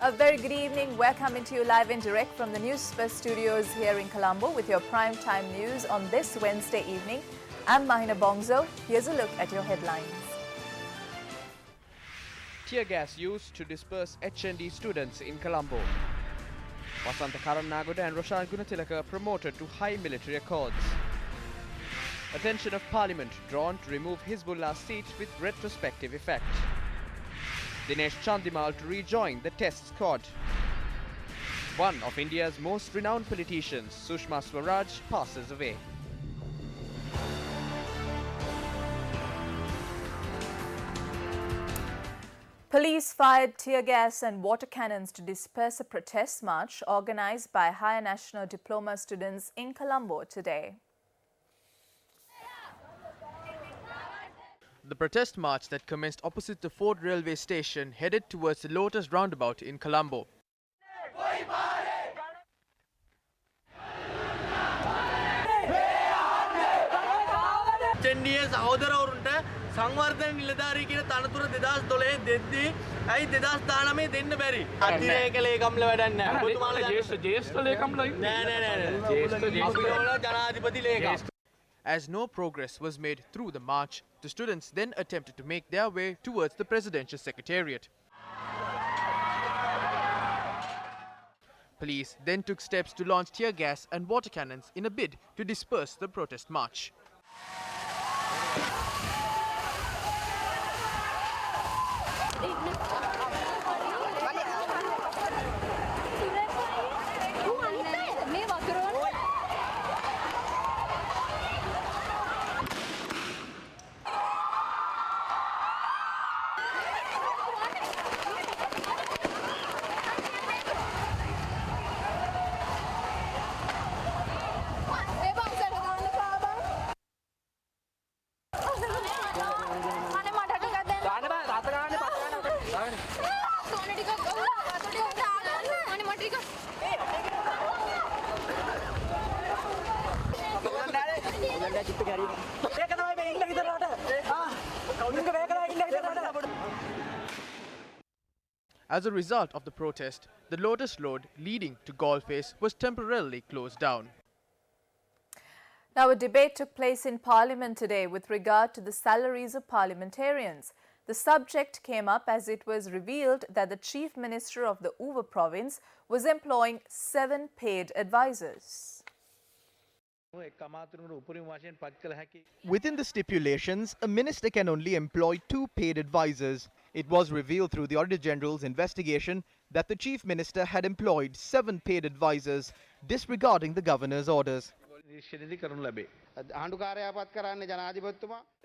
A very good evening. We're coming to you live and direct from the Newsfirst studios here in Colombo with your prime time news on this Wednesday evening. I'm Mahina Bongzo. Here's a look at your headlines. Tear gas used to disperse HND students in Colombo. Vasantha Karannagoda and Roshan Gunatilaka promoted to high military accords. Attention of Parliament drawn to remove Hizbullah's seat with retrospective effect. Dinesh Chandimal to rejoin the Test squad. One of India's most renowned politicians, Sushma Swaraj, passes away. Police fired tear gas and water cannons to disperse a protest march organized by Higher National Diploma students in Colombo today. The protest march that commenced opposite the Ford railway station headed towards the Lotus roundabout in Colombo. සංවර්ධන නිලධාරී කියන තනතුර 2012 දෙද්දී ඇයි 2019 දෙන්න බැරි අතිරේක ලේකම්ල වැඩක් නැහැ ඔබතුමාලා ජේෂ්ඨ ලේකම්ල නෑ ජනාධිපති ලේකම්. As no progress was made through the march, the students then attempted to make their way towards the presidential secretariat. Police then took steps to launch tear gas and water cannons in a bid to disperse the protest march. As a result of the protest, the Lotus Road leading to Galle was temporarily closed down. Now, a debate took place in Parliament today with regard to the salaries of parliamentarians. The subject came up as it was revealed that the Chief Minister of the Uva province was employing 7 paid advisors. Within the stipulations, a minister can only employ 2 paid advisors. It was revealed through the Auditor General's investigation that the Chief Minister had employed 7 paid advisors, disregarding the Governor's orders.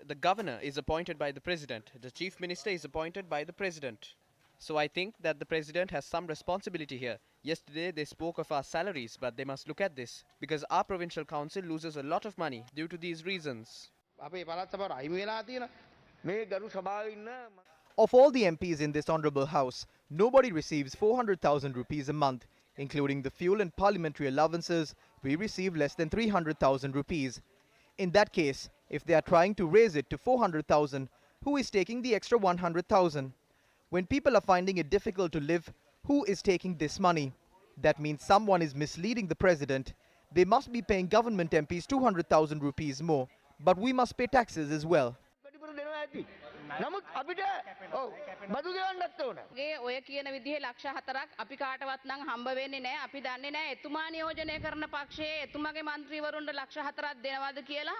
The Governor is appointed by the President. The Chief Minister is appointed by the President. So I think that the President has some responsibility here. Yesterday they spoke of our salaries, but they must look at this, because our Provincial Council loses a lot of money due to these reasons. Of all the MPs in this Honourable House, nobody receives 400,000 rupees a month. Including the fuel and parliamentary allowances, we receive less than 300,000 rupees. In that case, if they are trying to raise it to 400,000, who is taking the extra 100,000? When people are finding it difficult to live, who is taking this money? That means someone is misleading the President. They must be paying government MPs 200,000 rupees more, but we must pay taxes as well. ඔය කියන විදිහේ ලක්ෂ 4ක් අපි කාටවත් නම් හම්බ වෙන්නේ නැහැ. අපි දන්නේ නැහැ එතුමා නියෝජනය කරන පක්ෂයේ එතුමාගේ മന്ത്രിවරුන්ට ලක්ෂ 4ක් දෙනවද කියලා.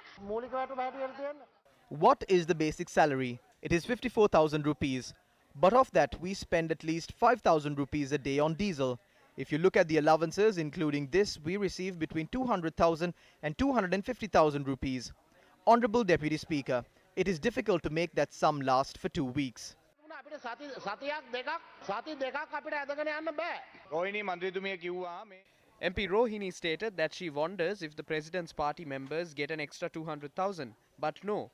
What is the basic salary? It is 54,000 rupees. But of that, we spend at least 5,000 rupees a day on diesel. If you look at the allowances, including this, we receive between 200,000 and 250,000 rupees. Honourable Deputy Speaker, it is difficult to make that sum last for 2 weeks. MP Rohini stated that she wonders if the President's party members get an extra 200,000. But no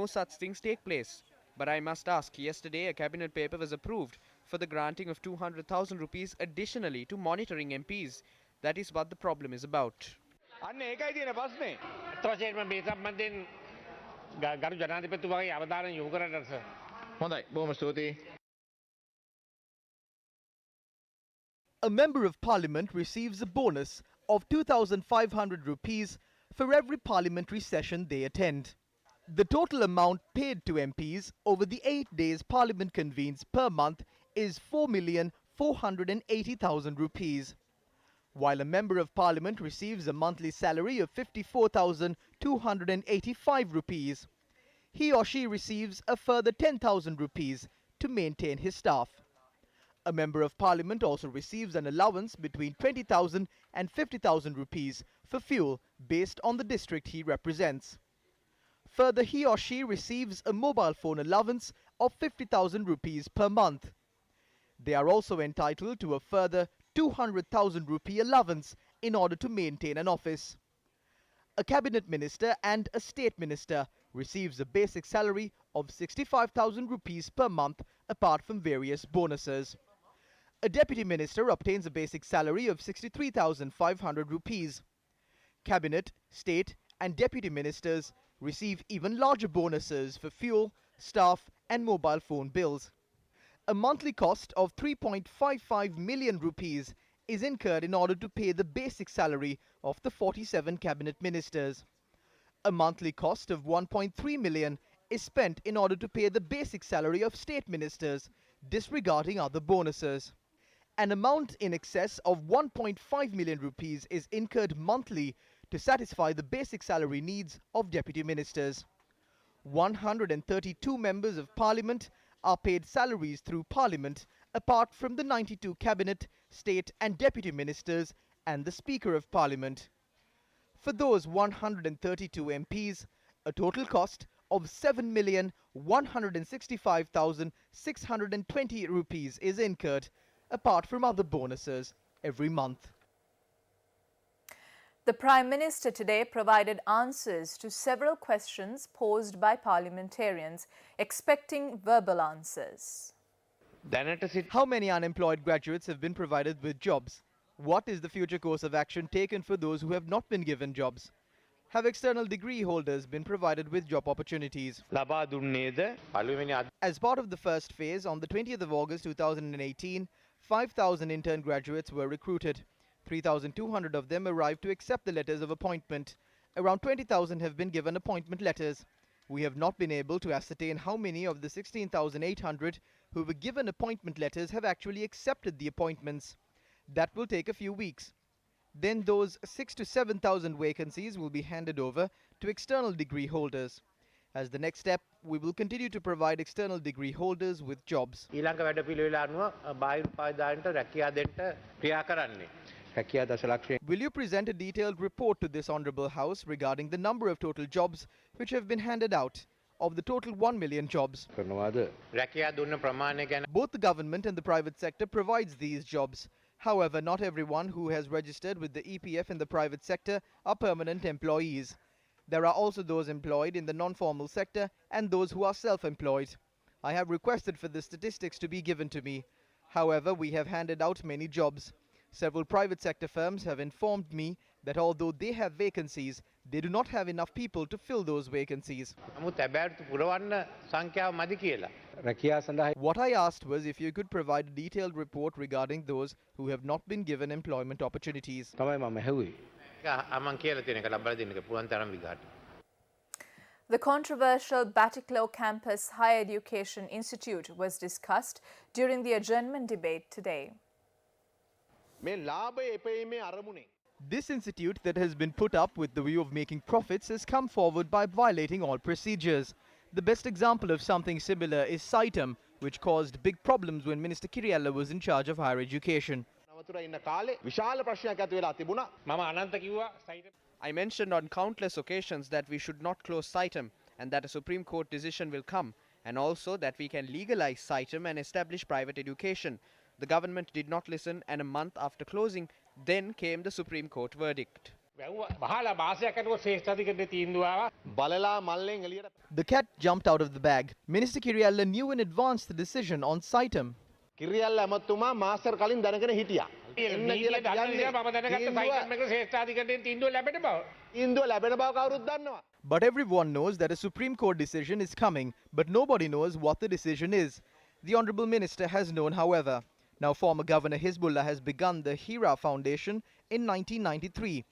such things take place. But I must ask, yesterday a cabinet paper was approved for the granting of 200,000 rupees additionally to monitoring MPs. That is what the problem is about. ගරු ජනාධිපතිතුමාගේ අවධානය යොමු කරන්න sir. හොඳයි බොහොම ස්තුතියි. A member of parliament receives a bonus of 2,500 rupees for every parliamentary session they attend. The total amount paid to MPs over the 8 days parliament convenes per month is 4,480,000 rupees. While a member of parliament receives a monthly salary of 54,285 rupees, he or she receives a further 10,000 rupees to maintain his staff. A member of parliament also receives an allowance between 20,000 and 50,000 rupees for fuel based on the district he represents. Further, he or she receives a mobile phone allowance of 50,000 rupees per month. They are also entitled to a further 200,000 rupee allowance in order to maintain an office. A cabinet minister and a state minister receives a basic salary of 65,000 rupees per month apart from various bonuses. A deputy minister obtains a basic salary of 63,500 rupees. Cabinet, state and deputy ministers receive even larger bonuses for fuel, staff and mobile phone bills. A monthly cost of 3.55 million rupees is incurred in order to pay the basic salary of the 47 cabinet ministers. A monthly cost of 1.3 million is spent in order to pay the basic salary of state ministers, disregarding other bonuses. An amount in excess of 1.5 million rupees is incurred monthly to satisfy the basic salary needs of deputy ministers. 132 members of parliament are paid salaries through parliament, apart from the 92 cabinet, state and deputy ministers and the Speaker of Parliament. For those 132 MPs, a total cost of 7,165,620 rupees is incurred, apart from other bonuses, every month. The Prime Minister today provided answers to several questions posed by parliamentarians, expecting verbal answers. How many unemployed graduates have been provided with jobs? What is the future course of action taken for those who have not been given jobs? Have external degree holders been provided with job opportunities? As part of the first phase, on the 20th of August 2018, 5,000 intern graduates were recruited. 3,200 of them arrived to accept the letters of appointment. Around 20,000 have been given appointment letters. We have not been able to ascertain how many of the 16,800 who were given appointment letters have actually accepted the appointments. That will take a few weeks. Then those 6,000 to 7,000 vacancies will be handed over to external degree holders. As the next step, we will continue to provide external degree holders with jobs. Will you present a detailed report to this Honourable House regarding the number of total jobs which have been handed out, of the total 1 million jobs? Both the government and the private sector provides these jobs. However, not everyone who has registered with the EPF in the private sector are permanent employees. There are also those employed in the non-formal sector and those who are self-employed. I have requested for the statistics to be given to me. However, we have handed out many jobs. Several private sector firms have informed me that although they have vacancies, they do not have enough people to fill those vacancies. What I asked was if you could provide a detailed report regarding those who have not been given employment opportunities. The controversial Batticalow Campus Higher Education Institute was discussed during the adjournment debate today. This institute that has been put up with the view of making profits has come forward by violating all procedures. The best example of something similar is Saitam, which caused big problems when Minister Kiriella was in charge of higher education. I mentioned on countless occasions that we should not close Saitam and that a Supreme Court decision will come, and also that we can legalize Saitam and establish private education. The government did not listen, and a month after closing, then came the Supreme Court verdict. The cat jumped out of the bag. Minister Kiriella knew in advance the decision on Saitam. But everyone knows that a Supreme Court decision is coming, but nobody knows what the decision is. The Honourable Minister has known, however. Now, former Governor Hizbullah has begun the Hira Foundation in 1993.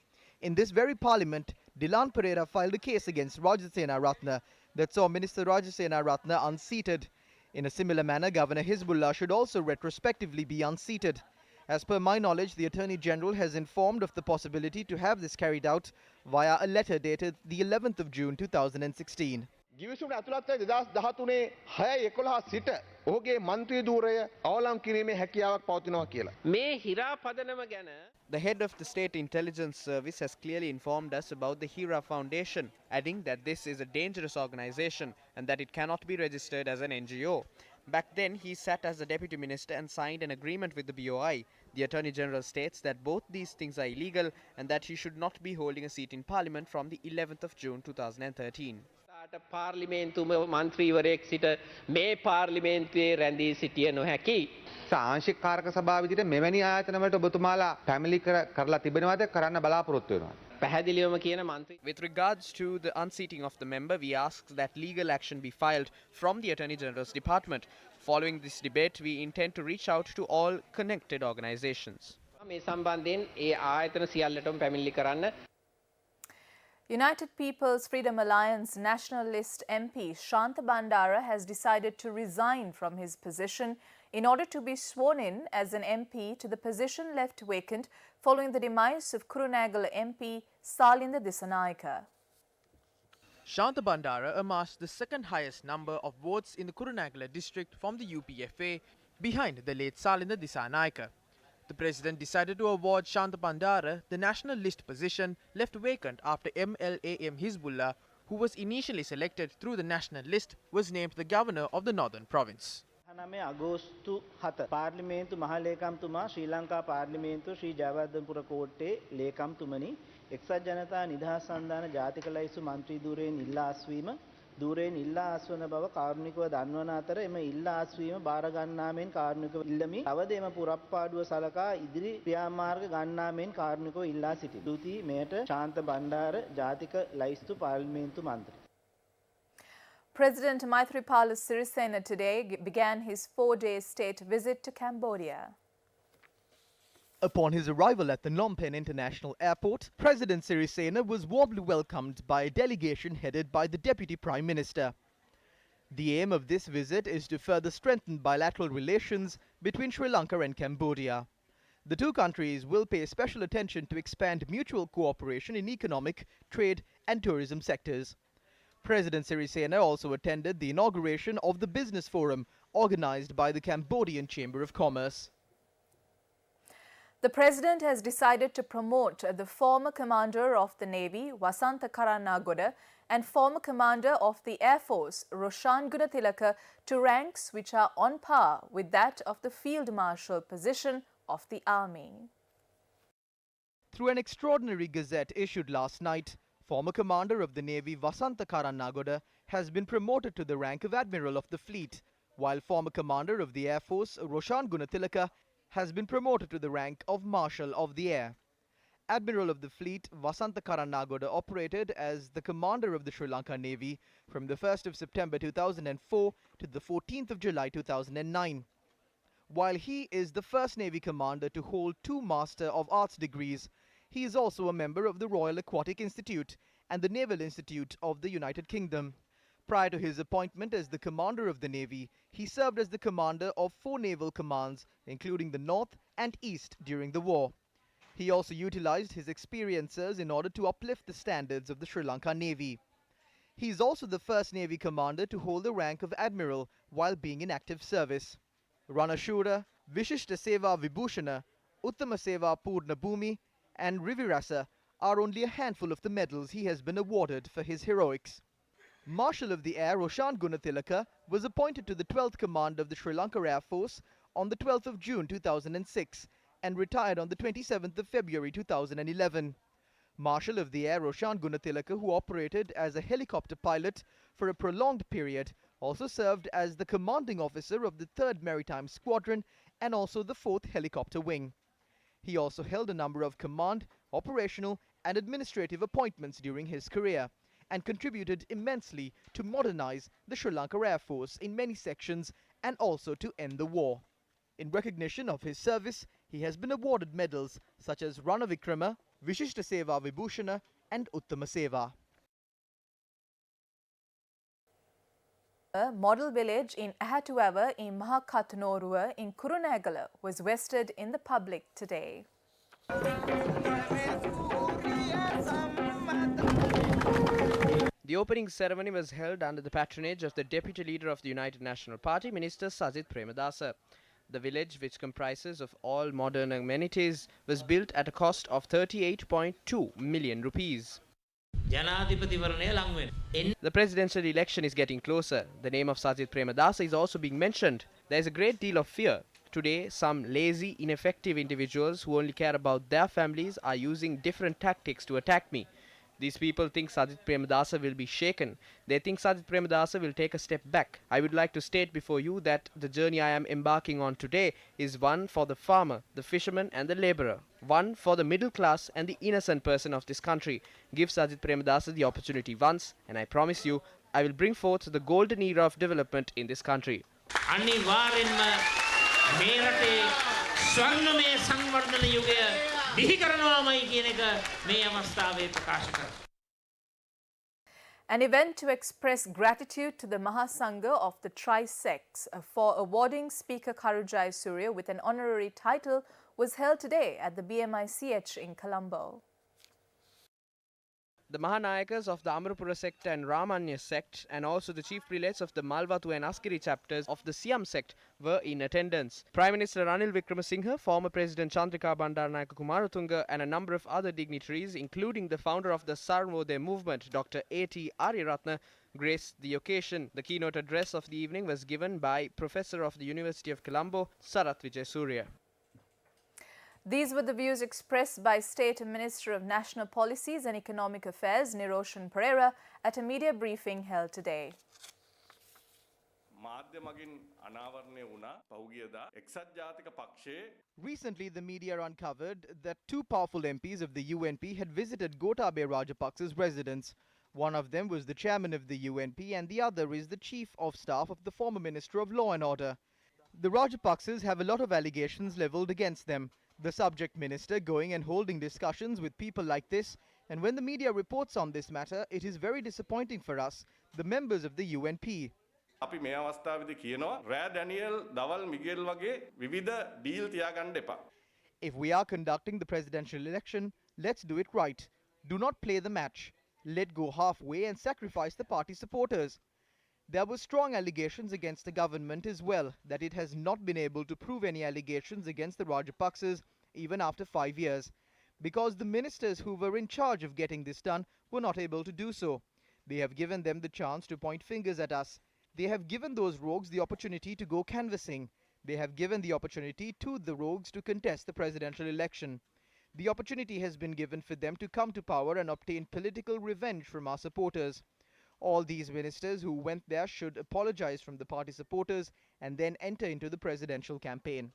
In this very parliament, Dilan Pereira filed a case against Rajasena Ratna that saw Minister Rajasena Ratna unseated. In a similar manner, Governor Hizbullah should also retrospectively be unseated. As per my knowledge, the Attorney General has informed of the possibility to have this carried out via a letter dated the 11th of June 2016. ගිවිසුමට ඇතුළත් වෙයි 2013 6/11 සිට ඔහුගේ මන්ත්‍රී ධූරය අවලම් කිරීමේ හැකියාවක් පවතිනවා කියලා. මේ හිරා පදනම ගැන The head of the State Intelligence Service has clearly informed us about the Hira Foundation, adding that this is a dangerous organization and that it cannot be registered as an NGO. Back then, he sat as the Deputy Minister and signed an agreement with the BOI. The Attorney General states that both these things are illegal and that he should not be holding a seat in Parliament from the 11th of June 2013. පාර්ලිමේන්තු මන්ත්‍රීවරයෙක් සිට මේ පාර්ලිමේන්තුවේ රැඳී සිටිය නොහැකි. ආංශික කාරක සභාව විදිහට මෙවැනි ආයතන වලට ඔබතුමාලා ෆැමිලි කරලා තිබෙනවද කරන්න බලාපොරොත්තු වෙනවද? පැහැදිලිවම කියන මන්ත්‍රී With regards to the unseating of the member, we ask that legal action be filed from the Attorney General's Department. Following this debate, we intend to reach out to all connected organizations. මේ සම්බන්ධයෙන් ඒ ආයතන සියල්ලටම පැමිණිලි කරන්න. United People's Freedom Alliance Nationalist MP Shanta Bandara has decided to resign from his position in order to be sworn in as an MP to the position left vacant following the demise of Kurunegala MP Salinda Dissanayake. Shanta Bandara amassed the second highest number of votes in the Kurunegala district from the UPFA behind the late Salinda Dissanayake. The president decided to award Shanta Bandara the national list position left vacant after MLAM Hizbullah, who was initially selected through the national list, was named the governor of the northern province. 9 අගෝස්තු 7 පාර්ලිමේන්තු මහ ලේකම්තුමා ශ්‍රී ලංකා පාර්ලිමේන්තු ශ්‍රී ජයවර්ධනපුර කෝට්ටේ ලේකම්තුමනි එක්සත් ජනතා නිදහස් සන්ධාන ජාතික ලයිස්තු මන්ත්‍රී ධූරයෙන් ඉල්ලා අස්වීම ධූරයෙන් ඉල්ලා අස්වන බව කාරුණිකව දන්වන අතර එම ඉල්ලා අස්වීම බාර ගන්නාමෙන් කාරුණිකව ඉල්ලමි තවද එම පුරප්පාඩුව සලකා ඉදිරි ක්‍රියාමාර්ග ගන්නාමෙන් කාරුණිකව ඉල්ලා සිටි. දුති මෙයට ශාන්ත බණ්ඩාර ජාතික ලයිස්තු පාර්ලිමේන්තු මන්ත්‍රී. President Maithripala Sirisena today began his 4-day state visit to Cambodia. Upon his arrival at the Phnom Penh International Airport, President Sirisena was warmly welcomed by a delegation headed by the Deputy Prime Minister. The aim of this visit is to further strengthen bilateral relations between Sri Lanka and Cambodia. The two countries will pay special attention to expand mutual cooperation in economic, trade and tourism sectors. President Sirisena also attended the inauguration of the Business Forum organized by the Cambodian Chamber of Commerce. The president has decided to promote the former commander of the Navy, Wasantha Karanagoda, and former commander of the Air Force, Roshan Gunatilaka, to ranks which are on par with that of the Field Marshal position of the Army. Through an extraordinary gazette issued last night, former commander of the Navy Vasantha Karanagoda has been promoted to the rank of Admiral of the Fleet, while former commander of the Air Force Roshan Gunatilaka has been promoted to the rank of Marshal of the Air. Admiral of the Fleet Vasantha Karanagoda operated as the commander of the Sri Lanka Navy from the 1st of September 2004 to the 14th of July 2009. While he is the first Navy commander to hold 2 Master of Arts degrees, he is also a member of the Royal Aquatic Institute and the Naval Institute of the United Kingdom. Prior to his appointment as the commander of the Navy, he served as the commander of 4 naval commands, including the North and East during the war. He also utilized his experiences in order to uplift the standards of the Sri Lanka Navy. He is also the first Navy commander to hold the rank of Admiral while being in active service. Ranashura, Vishishta Seva Vibhushana, Uttama Seva Purna Bhumi, and Rivirasa are only a handful of the medals he has been awarded for his heroics. Marshal of the Air Roshan Gunatilaka was appointed to the 12th Command of the Sri Lanka Air Force on the 12th of June 2006 and retired on the 27th of February 2011. Marshal of the Air Roshan Gunatilaka, who operated as a helicopter pilot for a prolonged period, also served as the commanding officer of the 3rd Maritime Squadron and also the 4th Helicopter Wing. He also held a number of command, operational and administrative appointments during his career and contributed immensely to modernize the Sri Lanka Air Force in many sections and also to end the war. In recognition of his service, he has been awarded medals such as Rana Vikrama, Vishishta Seva Vibhushana and Uttama Seva. A model village in Ahatuava in Mahakatnoruwa in Kurunegala was vested in the public today. The opening ceremony was held under the patronage of the Deputy Leader of the United National Party, Minister Sajith Premadasa. The village, which comprises of all modern amenities, was built at a cost of 38.2 million rupees. The presidential election is getting closer. The name of Sajith Premadasa is also being mentioned. There is a great deal of fear. Today, some lazy, ineffective individuals who only care about their families are using different tactics to attack me. These people think Sajith Premadasa will be shaken. They think Sajith Premadasa will take a step back. I would like to state before you that the journey I am embarking on today is one for the farmer, the fisherman and the labourer. One for the middle class and the innocent person of this country. Give Sajith Premadasa the opportunity once, and I promise you, I will bring forth the golden era of development in this country. An event to express gratitude to the Mahasangha of the Tri-Sects for awarding Speaker Karujai Surya with an honorary title was held today at the BMICH in Colombo. The Mahanayakas of the Amarapura sect and Ramanya sect and also the chief prelates of the Malvatu and Askari chapters of the Siam sect were in attendance. Prime Minister Ranil Wickramasinghe, former President Chandrika Bandaranayake Kumaratunga and a number of other dignitaries, including the founder of the Sarvodaya movement, Dr. A.T. Aryaratne, graced the occasion. The keynote address of the evening was given by Professor of the University of Colombo, Sarath Vijaysurya. These were the views expressed by State Minister of National Policies and Economic Affairs, Niroshan Pereira, at a media briefing held today. Recently, the media uncovered that two powerful MPs of the UNP had visited Gotabaya Rajapaksa's residence. One of them was the chairman of the UNP and the other is the chief of staff of the former Minister of Law and Order. The Rajapaksas have a lot of allegations levelled against them. The subject minister going and holding discussions with people like this, and when the media reports on this matter, it is very disappointing for us, the members of the UNP. If we are conducting the presidential election, let's do it right. Do not play the match. Let go halfway and sacrifice the party supporters. There were strong allegations against the government as well, that it has not been able to prove any allegations against the Rajapaksas even after 5 years, because the ministers who were in charge of getting this done were not able to do so. They have given them the chance to point fingers at us. They have given those rogues the opportunity to go canvassing. They have given the opportunity to the rogues to contest the presidential election. The opportunity has been given for them to come to power and obtain political revenge from our supporters. All these ministers who went there should apologize from the party supporters and then enter into the presidential campaign.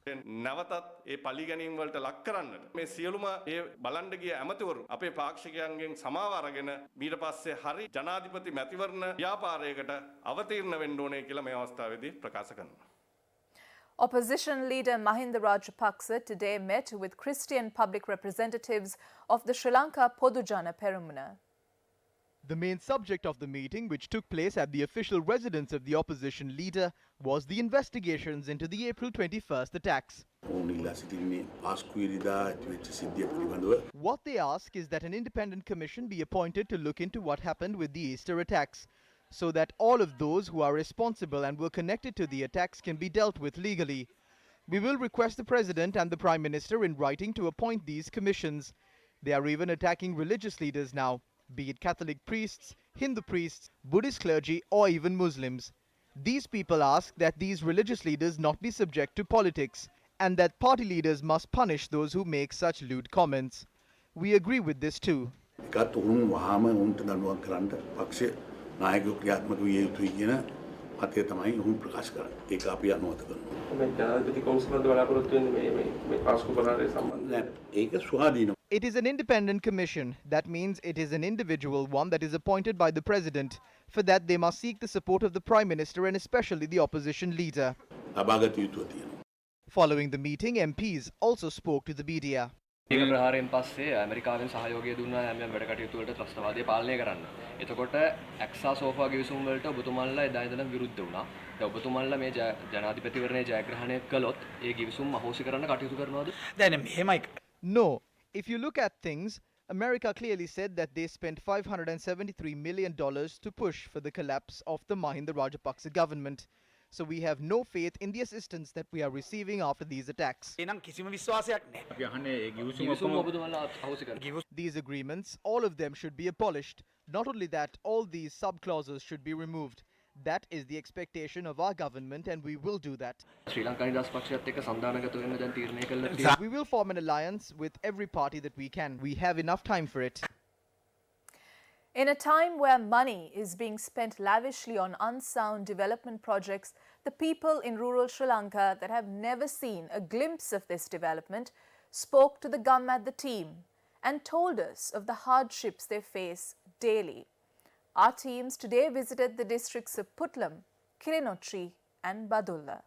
Opposition leader Mahinda Rajapaksa today met with Christian public representatives of the Sri Lanka Podujana Peramuna. The main subject of the meeting, which took place at the official residence of the opposition leader, was the investigations into the April 21st attacks. What they ask is that an independent commission be appointed to look into what happened with the Easter attacks, so that all of those who are responsible and were connected to the attacks can be dealt with legally. We will request the President and the Prime Minister in writing to appoint these commissions. They are even attacking religious leaders now, be it Catholic priests, Hindu priests, Buddhist clergy or even Muslims. These people ask that these religious leaders not be subject to politics and that party leaders must punish those who make such lewd comments. We agree with this too. It is an independent commission. That means it is an individual one that is appointed by the President. For that, they must seek the support of the Prime Minister and especially the opposition leader. Following the meeting, MPs also spoke to the media. ඒක ප්‍රහාරයෙන් පස්සේ ඇමරිකාවෙන් සහයෝගය දුන්නා හැම වැඩ කටයුතු වලට ත්‍රස්තවාදය පාලනය කරන්න. එතකොට ඇක්සා සෝෆා ගිවිසුම් වලට ඔබතුමාලා එදා ඉඳලා විරුද්ධ වුණා. දැන් ඔබතුමාලා මේ ජනාධිපතිවරණයේ ජයග්‍රහණය කළොත් ඒ ගිවිසුම් අහෝසි කරන්න කටයුතු කරනවද? දැන් මෙහෙමයි. No. If you look at things, America clearly said that they spent $573 million to push for the collapse of the Mahinda Rajapaksa government. So we have no faith in the assistance that we are receiving after these attacks. එනම් කිසිම විශ්වාසයක් නැහැ. ගිවිසුම් ඔබතුමාලා අහෝසි කරන්න. These agreements, all of them should be abolished. Not only that, all these sub-clauses should be removed. That is the expectation of our government and we will do that. ශ්‍රී ලංකා නිදහස් පක්ෂයත් එක්ක සන්දානගත වෙන්න දැන් තීරණය කළා තියෙනවා. We will form an alliance with every party that we can. We have enough time for it. In a time where money is being spent lavishly on unsound development projects, the people in rural Sri Lanka that have never seen a glimpse of this development spoke to the Gammadda team and told us of the hardships they face daily. Our teams today visited the districts of Puttlam, Kilinochchi and Badulla.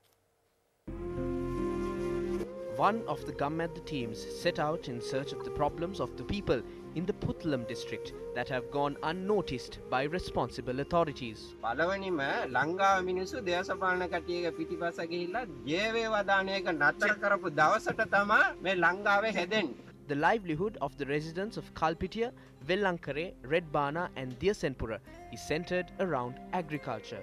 One of the Gammadda teams set out in search of the problems of the people in the Puttlam district that have gone unnoticed by responsible authorities. පළවෙනිම ලංකාවේ මිනිස්සු දේශපාලන කට්ටියක පිටිපස්ස ගිහිල්ලා ජීවේ වදානයක නතර කරපු දවසට තමයි මේ ලංකාවේ හැදෙන්නේ. The livelihood of the residents of Kalpitia, Vellankare, Redbana and Diyasenpura is centered around agriculture.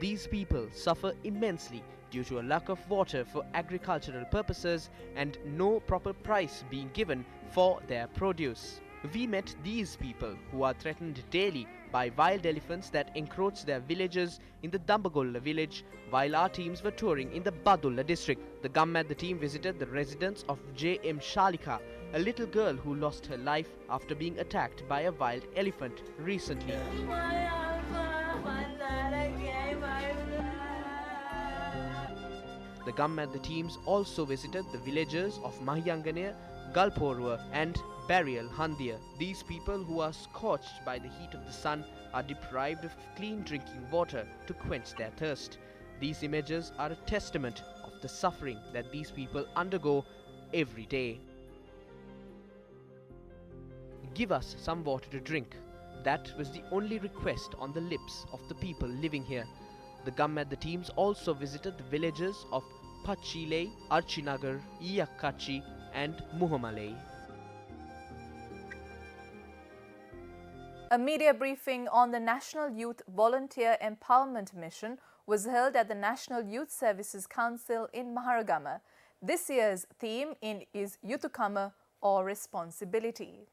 These people suffer immensely due to a lack of water for agricultural purposes and no proper price being given for their produce. We met these people who are threatened daily by wild elephants that encroach their villages in the Dambagolla village while our teams were touring in the Badulla district. The Gammadda team visited the residence of J.M. Shalika, a little girl who lost her life after being attacked by a wild elephant recently. The Gammadda teams also visited the villages of Mahyanganaya, Galporua and Burial Handia. These people who are scorched by the heat of the sun are deprived of clean drinking water to quench their thirst. These images are a testament of the suffering that these people undergo every day. Give us some water to drink. That was the only request on the lips of the people living here. The Gammadda teams also visited the villages of Pachile, Archinagar, Iyakkachi and Muhammalai. A media briefing on the National Youth Volunteer Empowerment Mission was held at the National Youth Services Council in Maharagama. This year's theme is Yuthukama or Responsibility.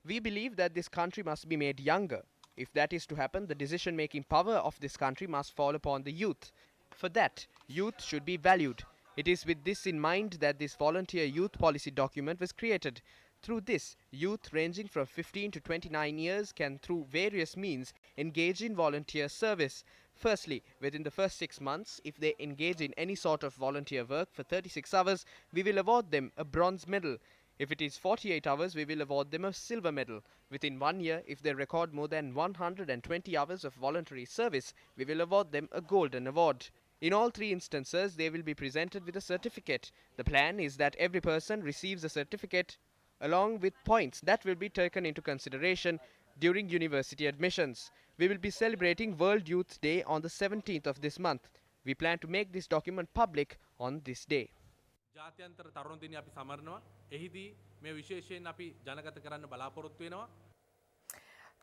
We believe that this country must be made younger. If that is to happen, the decision-making power of this country must fall upon the youth. For that, youth should be valued. It is with this in mind that this volunteer youth policy document was created. Through this, youth ranging from 15 to 29 years can, through various means, engage in volunteer service. Firstly, within the first 6 months, if they engage in any sort of volunteer work for 36 hours, we will award them a bronze medal. If it is 48 hours, we will award them a silver medal. Within 1 year, if they record more than 120 hours of voluntary service, we will award them a golden award. In all three instances, they will be presented with a certificate. The plan is that every person receives a certificate along with points that will be taken into consideration during university admissions. We will be celebrating World Youth Day on the 17th of this month. We plan to make this document public on this day. ජාත්‍යන්තර තරුණ දිනය අපි සමරනවා. එහිදී මේ විශේෂයෙන් අපි ජනගත කරන්න බලාපොරොත්තු වෙනවා.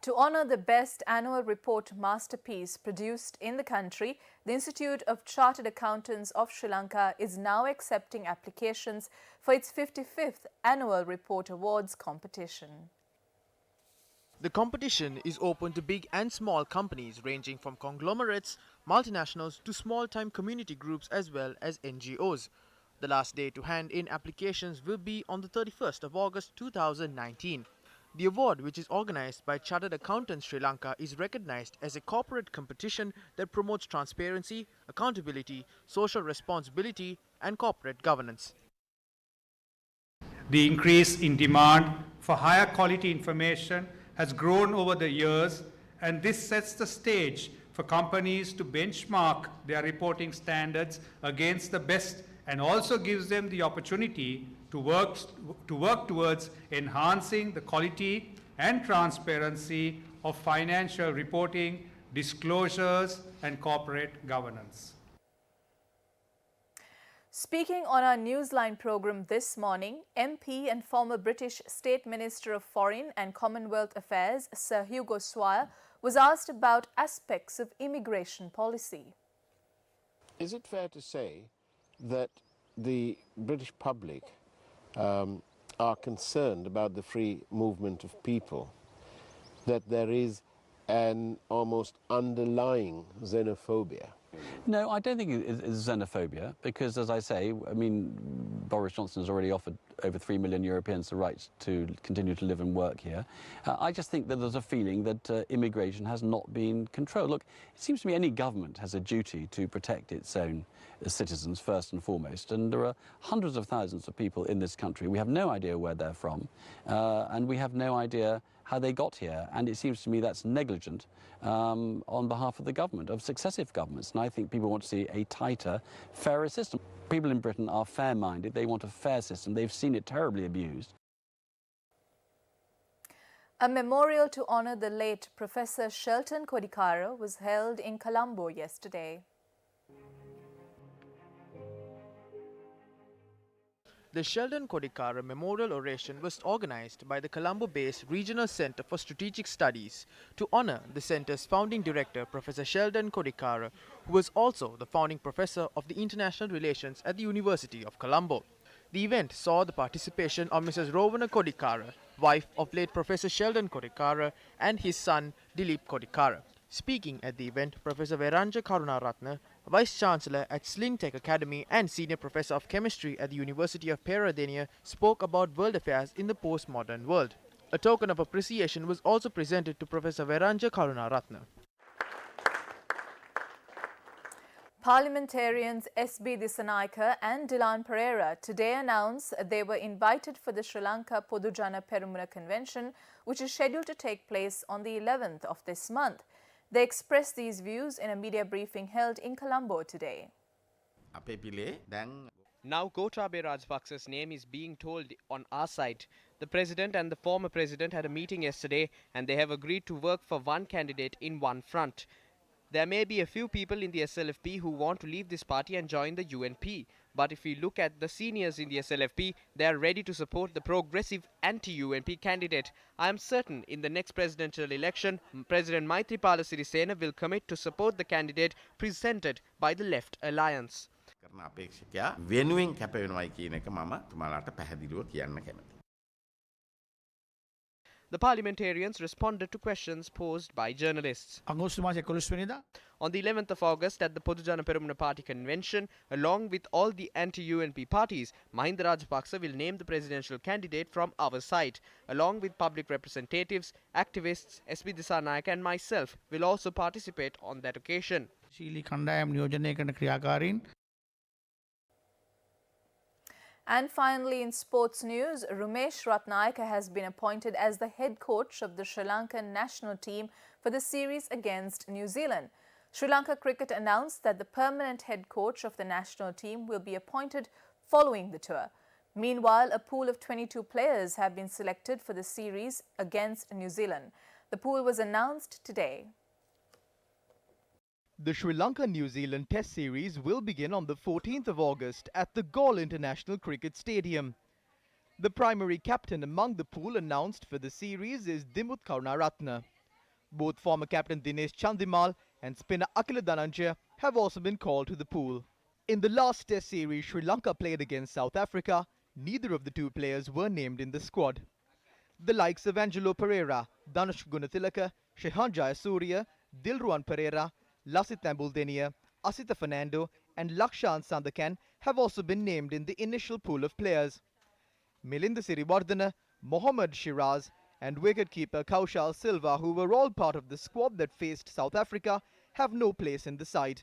To honor the best annual report masterpiece produced in the country, the Institute of Chartered Accountants of Sri Lanka is now accepting applications for its 55th Annual Report Awards competition. The competition is open to big and small companies ranging from conglomerates, multinationals to small-time community groups as well as NGOs. The last day to hand in applications will be on the 31st of August 2019. The award, which is organized by Chartered Accountants Sri Lanka, is recognized as a corporate competition that promotes transparency, accountability, social responsibility and corporate governance. The increase in demand for higher quality information has grown over the years, and this sets the stage for for companies to benchmark their reporting standards against the best, and also gives them the opportunity to work towards enhancing the quality and transparency of financial reporting, disclosures, and corporate governance. Speaking on our Newsline program this morning, MP and former British State Minister of Foreign and Commonwealth Affairs Sir Hugo Swire was asked about aspects of immigration policy. Is it fair to say that the British public are concerned about the free movement of people, that there is an almost underlying xenophobia? No, I don't think it's xenophobia because, as I say, I mean, Boris Johnson has already offered over 3 million Europeans the right to continue to live and work here. I just think that there's a feeling that immigration has not been controlled. Look, it seems to me any government has a duty to protect its own citizens first and foremost, and there are hundreds of thousands of people in this country. We have no idea where they're from, and we have no idea how they got here, and it seems to me that's negligent on behalf of the government, of successive governments, and I think people want to see a tighter, fairer system. People in Britain are fair-minded, they want a fair system, they've seen it terribly abused. A memorial to honour the late Professor Shelton Kodikara was held in Colombo yesterday. The Sheldon Kodikara Memorial Oration was organized by the Colombo-based Regional Center for Strategic Studies to honor the center's founding director, Professor Sheldon Kodikara, who was also the founding professor of the International Relations at the University of Colombo. The event saw the participation of Mrs. Rovana Kodikara, wife of late Professor Sheldon Kodikara, and his son Dilip Kodikara. Speaking at the event, Professor Veranja Karunaratne, Vice-Chancellor at Slingtech Academy and Senior Professor of Chemistry at the University of Peradeniya, spoke about world affairs in the postmodern world. A token of appreciation was also presented to Professor Veranja Karunaratne. Parliamentarians S.B. Dissanayake and Dilan Pereira today announced they were invited for the Sri Lanka Podujana Perumuna Convention, which is scheduled to take place on the 11th of this month. They expressed these views in a media briefing held in Colombo today. Now Gotabaya Rajapaksa's name is being told on our side. The president and the former president had a meeting yesterday and they have agreed to work for one candidate in one front. There may be a few people in the SLFP who want to leave this party and join the UNP. But if we look at the seniors in the SLFP, they are ready to support the progressive anti-UNP candidate. I am certain in the next presidential election, President Maithripala Sirisena will commit to support the candidate presented by the Left Alliance. The parliamentarians responded to questions posed by journalists. On the 11th of August at the Podujana Perumuna Party convention, along with all the anti-UNP parties, Mahinda Rajapaksa will name the presidential candidate from our side. Along with public representatives, activists, S.B. Dissanayake and myself will also participate on that occasion. And finally, in sports news, Rumesh Ratnayaka has been appointed as the head coach of the Sri Lankan national team for the series against New Zealand. Sri Lanka Cricket announced that the permanent head coach of the national team will be appointed following the tour. Meanwhile, a pool of 22 players have been selected for the series against New Zealand. The pool was announced today. The Sri Lanka-New Zealand Test Series will begin on the 14th of August at the Galle International Cricket Stadium. The primary captain among the pool announced for the series is Dimuth Karunaratne. Both former captain Dinesh Chandimal and spinner Akila Dhananjaya have also been called to the pool. In the last Test Series Sri Lanka played against South Africa, neither of the two players were named in the squad. The likes of Angelo Pereira, Dhanush Gunatilaka, Shehan Jayasuriya, Dilruwan Pereira, Lasith Nambuldeniya, Asita Fernando and Lakshan Sandakan have also been named in the initial pool of players. Milinda Siriwardena, Mohammad Shiraz and wicketkeeper Kaushal Silva, who were all part of the squad that faced South Africa, have no place in the side.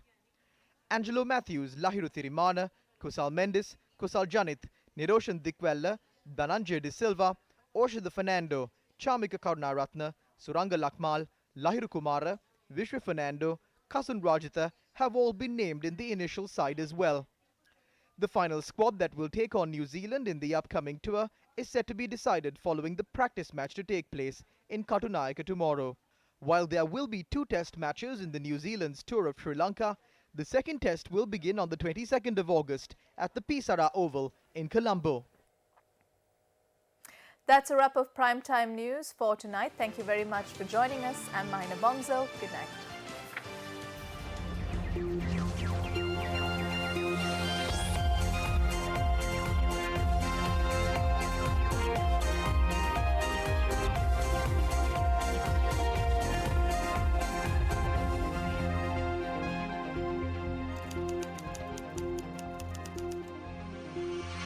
Angelo Matthews, Lahiru Thirimana, Kusal Mendes, Kusal Janith, Niroshan Dikwella, Dhananjay De Silva, Orshida Fernando, Chamika Karunaratne, Suranga Lakmal, Lahiru Kumara, Vishwa Fernando, Kasun Rajitha have all been named in the initial side as well. The final squad that will take on New Zealand in the upcoming tour is set to be decided following the practice match to take place in Katunayake tomorrow. While there will be 2 test matches in the New Zealand's tour of Sri Lanka, the second test will begin on the 22nd of August at the Pisara Oval in Colombo. That's a wrap of Primetime News for tonight. Thank you very much for joining us. I'm Mahina Bongzo. Good night.